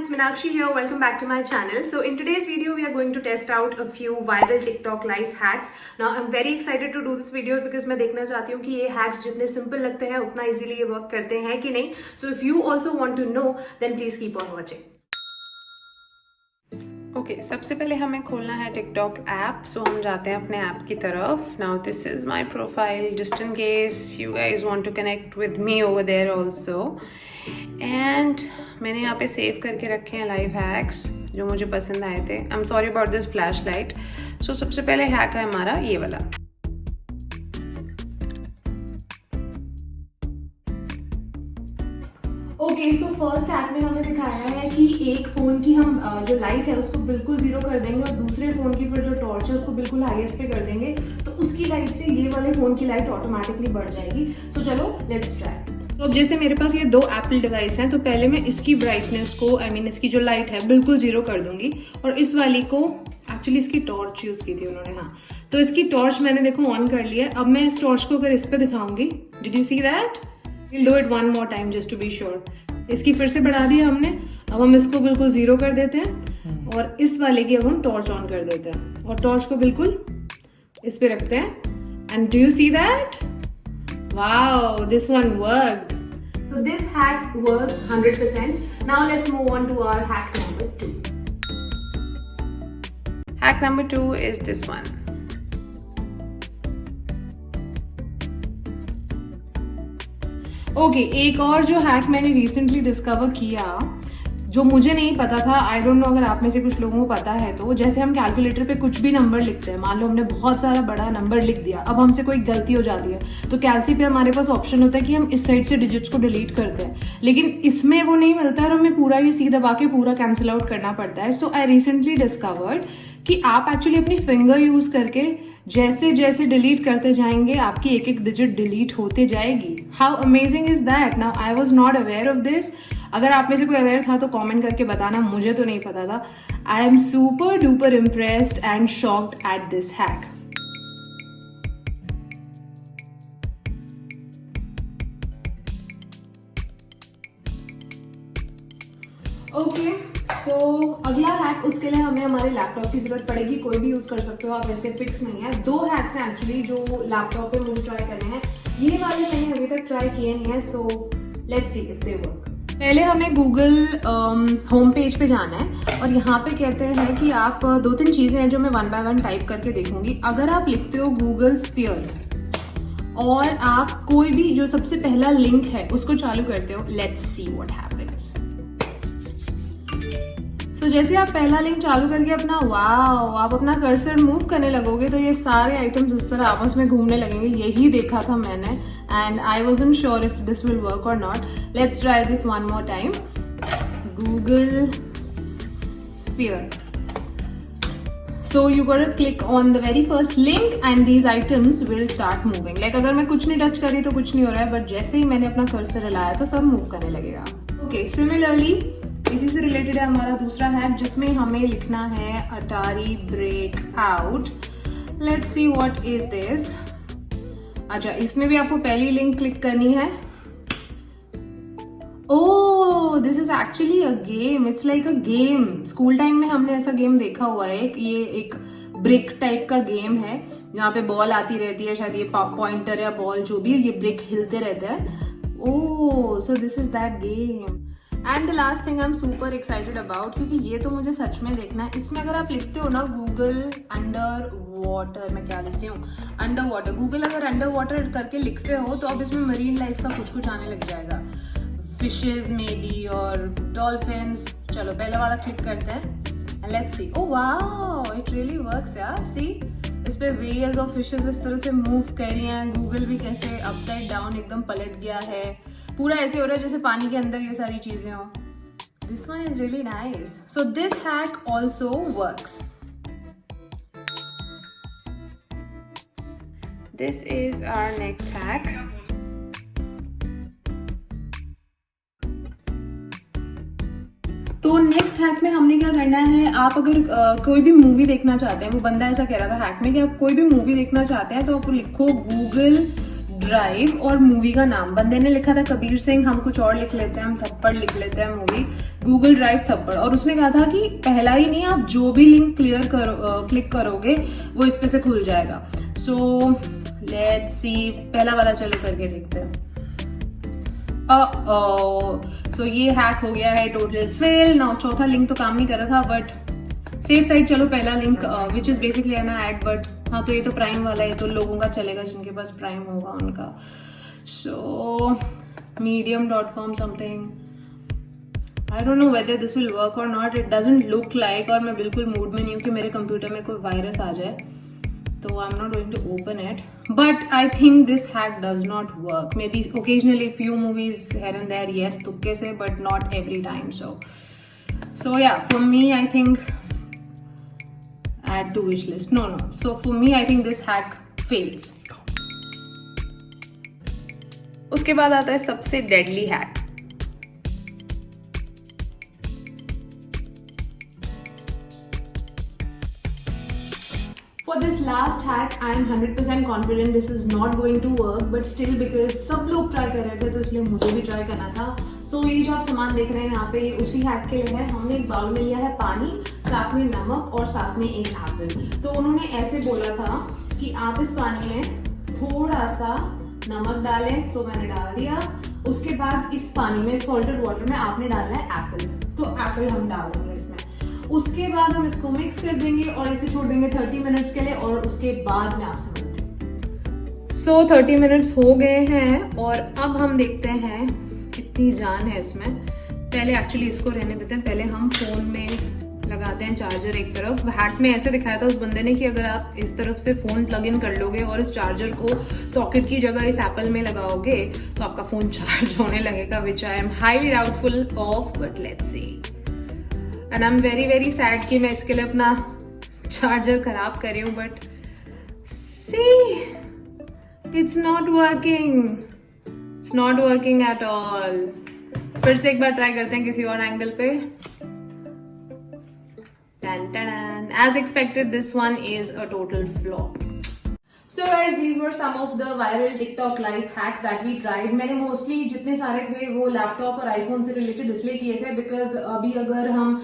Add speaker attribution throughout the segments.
Speaker 1: it's Meenakshi here. Welcome back to my channel. So in today's video, we are going to test out a few viral TikTok life hacks. Now I'm very excited to do this video because मैं देखना चाहती हूँ कि ये hacks जितने simple लगते हैं उतना easily ये work करते हैं कि नहीं. So if you also want to know, then please keep on watching.
Speaker 2: Okay सबसे पहले हमें खोलना है टिकटॉक ऐप. सो हम जाते हैं अपने ऐप की तरफ. Now this is my profile just in case you guys want to connect with me over there also. And मैंने यहाँ पे सेव करके रखे हैं लाइव हैक्स जो मुझे पसंद आए थे. I am sorry about this flash light. So सबसे पहले हैक है हमारा ये वाला.
Speaker 1: ओके सो फर्स्ट ऐप में हमें दिखाया है कि एक फ़ोन की हम जो लाइट है उसको बिल्कुल ज़ीरो कर देंगे और दूसरे फ़ोन की फिर जो टॉर्च है उसको बिल्कुल हाईएस्ट पे कर देंगे तो उसकी लाइट से ये वाले फ़ोन की लाइट ऑटोमेटिकली बढ़ जाएगी. सो चलो लेट्स ट्राई. तो अब जैसे मेरे पास ये दो एप्पल डिवाइस हैं तो पहले मैं इसकी ब्राइटनेस को इसकी जो लाइट है बिल्कुल ज़ीरो कर दूंगी और इस वाली को एक्चुअली इसकी टॉर्च यूज़ की थी उन्होंने. हाँ तो इसकी टॉर्च मैंने देखो ऑन कर लिया. अब मैं इस टॉर्च को अगर इस पर दिखाऊंगी, did you see that? We'll do it one more time just to be sure. इसकी फिर से बढ़ा दिया हमने. अब हम इसको बिल्कुल जीरो कर देते हैं और इस वाले की अब हम टॉर्च ऑन कर देते हैं और टॉर्च को बिल्कुल इस पे रखते हैं. And do you see that? Wow, this one worked. So this hack works 100%. Now let's move on to our hack number 2.
Speaker 2: Hack number 2 is this one.
Speaker 1: Okay एक और जो हैक मैंने रिसेंटली डिस्कवर किया जो मुझे नहीं पता था. आई डोंट नो अगर आप में से कुछ लोगों को पता है तो जैसे हम कैलकुलेटर पे कुछ भी नंबर लिखते हैं, मान लो हमने बहुत सारा बड़ा नंबर लिख दिया, अब हमसे कोई गलती हो जाती है तो कैलसी पे हमारे पास ऑप्शन होता है कि हम इस साइड से डिजिट्स को डिलीट करते हैं, लेकिन इसमें वो नहीं मिलता और हमें पूरा ये सी दबा के पूरा कैंसिल आउट करना पड़ता है. सो आई रिसेंटली डिस्कवर्ड कि आप एक्चुअली अपनी फिंगर यूज करके जैसे जैसे डिलीट करते जाएंगे आपकी एक एक डिजिट डिलीट होते जाएगी. How amazing is that? Now I was not aware of this. अगर आप में से कोई अवेयर था तो कमेंट करके बताना, मुझे तो नहीं पता था. आई am super duper impressed and shocked at this hack. Okay तो अगला हैक, उसके लिए हमें हमारे लैपटॉप की जरूरत पड़ेगी. कोई भी यूज कर सकते हो आप, ऐसे फिक्स नहीं है. दो हैक्स हैं एक्चुअली जो लैपटॉप पे मुझे ट्राई करने हैं. ये वाले मैंने अभी तक ट्राई किए नहीं है. So let's see if they work. पहले हमें गूगल होम पेज पे जाना है और यहाँ पे कहते हैं कि आप दो तीन चीज़ें हैं जो मैं वन बाय वन टाइप करके देखूंगी. अगर आप लिखते हो गूगल स्फीयर और आप कोई भी जो सबसे पहला लिंक है उसको चालू करते हो, लेट्स सी व्हाट हैपेंस. तो जैसे आप पहला लिंक चालू करके अपना आप अपना कर्सर मूव करने लगोगे तो ये सारे आइटम्स इस तरह आपस में घूमने लगेंगे. यही देखा था मैंने and I wasn't sure if this will work or not. Let's try this one more time. Google sphere. So you gotta click on the very first link and these items will start moving. Like अगर मैं कुछ नहीं touch करी तो कुछ नहीं हो रहा है, बट जैसे ही मैंने अपना कर्सर हिलाया तो सब मूव करने लगेगा. ओके सिमिलरली इसी से रिलेटेड है हमारा दूसरा हैक जिसमें हमें लिखना है Atari breakout. Let's see what is this. अच्छा इसमें भी आपको पहली लिंक क्लिक करनी है. Oh this is actually a game. It's like a game. School time में हमने ऐसा गेम देखा हुआ है. ये एक ब्रिक टाइप का गेम है जहाँ पे बॉल आती रहती है, शायद ये पॉइंटर या बॉल जो भी है, ये ब्रिक हिलते रहते हैं. Oh so this is that game. And the last thing I am super excited about, क्योंकि ये तो मुझे सच में देखना है. इसमें अगर आप लिखते हो ना गूगल अंडर वाटर, मैं क्या लिख रही हूँ, अंडर वाटर. गूगल अगर अंडर वाटर करके लिखते हो तो अब इसमें मरीन लाइफ का कुछ कुछ आने लग जाएगा. फिशेज मे बी और डॉल्फिन्स. चलो पहले वाला क्लिक करते हैं and let's see. Oh wow it really works यार. सी इस पे वेल्स और फिशेस इस तरह से मूव कर रही हैं. गूगल भी कैसे अपसाइड डाउन एकदम पलट गया है. पूरा ऐसे हो रहा है जैसे पानी के अंदर ये सारी चीजें हो. This one is really nice. So this hack also works.
Speaker 2: This is our next hack.
Speaker 1: तो नेक्स्ट हैक में हमने क्या करना है, आप अगर कोई भी मूवी देखना चाहते हैं, वो बंदा ऐसा कह रहा था हैक में कि आप कोई भी मूवी देखना चाहते हैं तो आप लिखो गूगल ड्राइव और मूवी का नाम, बंदे ने लिखा था कबीर सिंह, हम कुछ और लिख लेते हैं, हम थप्पड़ लिख लेते हैं मूवी, गूगल ड्राइव थप्पड़। और उसने कहा था कि पहला ही नहीं, आप जो भी लिंक क्लिक करोगे वो इस पे से खुल जाएगा। सो लेट्स सी, पहला वाला चलो करके देखते हैं। सो ये हैक हो गया है, टोटल फेल। नाउ चौथा लिंक तो काम नहीं कर रहा था, बट सेफ साइड चलो पहला लिंक विच इज बेसिकली है ना एड, बट हाँ तो ये तो प्राइम वाला है, तो लोगों का चलेगा जिनके पास प्राइम होगा उनका। So medium.com something, I don't know whether this will work or not, it doesn't look like, और मैं बिल्कुल मूड में नहीं हूँ कि मेरे कंप्यूटर में कोई वायरस आ जाए, तो I am not going to open it, but I think this hack does not work. Maybe occasionally few movies here and there, yes तुक्के से, but not every time. So yeah for me I think add to wish list, no, so for me I think this hack fails.
Speaker 2: उसके बाद आता है सबसे deadly hack.
Speaker 1: For this last hack, I am 100% confident this is not going to work, but still because सब लोग try कर रहे थे तो इसलिए मुझे भी ट्राई करना था। सो ये जो आप सामान देख रहे हैं यहाँ पे, ये उसी हैक के लिए है। हमने एक बाउल में लिया है पानी, साथ में नमक और साथ में एक एप्पल। तो उन्होंने ऐसे बोला था कि आप इस पानी में थोड़ा सा नमक डालें, तो मैंने डाल दिया। उसके बाद इस पानी में, सॉल्टेड वाटर में आपने डालना है एप्पल, तो एप्पल हम डाल देंगे इसमें। उसके बाद हम इसको मिक्स कर देंगे और इसे छोड़ देंगे 30 मिनट्स के लिए, और उसके बाद मैं आपसे मिलती हूँ।
Speaker 2: सो 30 मिनट्स हो गए हैं और अब हम देखते हैं कितनी जान है इसमें। पहले एक्चुअली इसको रहने देते हैं, पहले हम फोन में लगाते हैं चार्जर एक तरफ। हैक में ऐसे दिखाया था उस बंदे ने कि अगर आप इस तरफ से फोन प्लग इन कर लोगे और इस चार्जर को सॉकेट की जगह इस एप्पल में लगाओगे तो आपका फोन चार्ज होने लगेगा, which I am highly doubtful of, but let's see. And I am very very sad कि मैं इसके लिए अपना चार्जर खराब कर रही हूँ, but see it's not working, it's not working at all. फिर से एक बार ट्राई करते हैं किसी और एंगल पे। As expected, this one is a total flop.
Speaker 1: So guys, these were some of the viral TikTok life hacks that we tried. मैंने mostly जितने सारे थे वो लैपटॉप और आईफोन से रिलेटेड इसलिए किए थे बिकॉज अभी अगर हम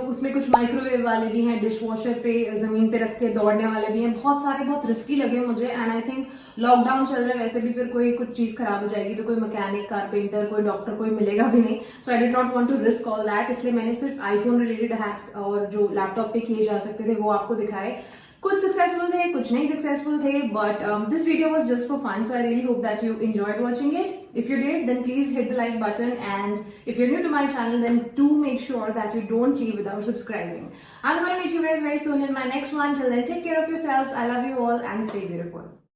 Speaker 1: उसमें कुछ माइक्रोवेव वाले भी हैं, डिश वॉशर पे जमीन पे रख के दौड़ने वाले भी हैं, बहुत सारे बहुत रिस्की लगे मुझे। एंड आई थिंक लॉकडाउन चल रहा है, वैसे भी फिर कोई कुछ चीज खराब हो जाएगी तो कोई मैकेनिक, कारपेंटर, कोई डॉक्टर कोई मिलेगा भी नहीं। So I did not want to risk all that, इसलिए मैंने सिर्फ आईफोन रिलेटेड हैक्स और जो लैपटॉप पे किए जा सकते थे वो आपको दिखाए। कुछ सक्सेसफुल थे, कुछ नहीं सक्सेसफुल थे, but this video was just for fun, so I really hope that you enjoyed watching it. If you did, then please hit the like button, and if you're new to my channel, then do make sure that you don't leave without subscribing. I'm going to meet you guys very soon in my next one. Till then, take care of yourselves. I love you all and stay beautiful.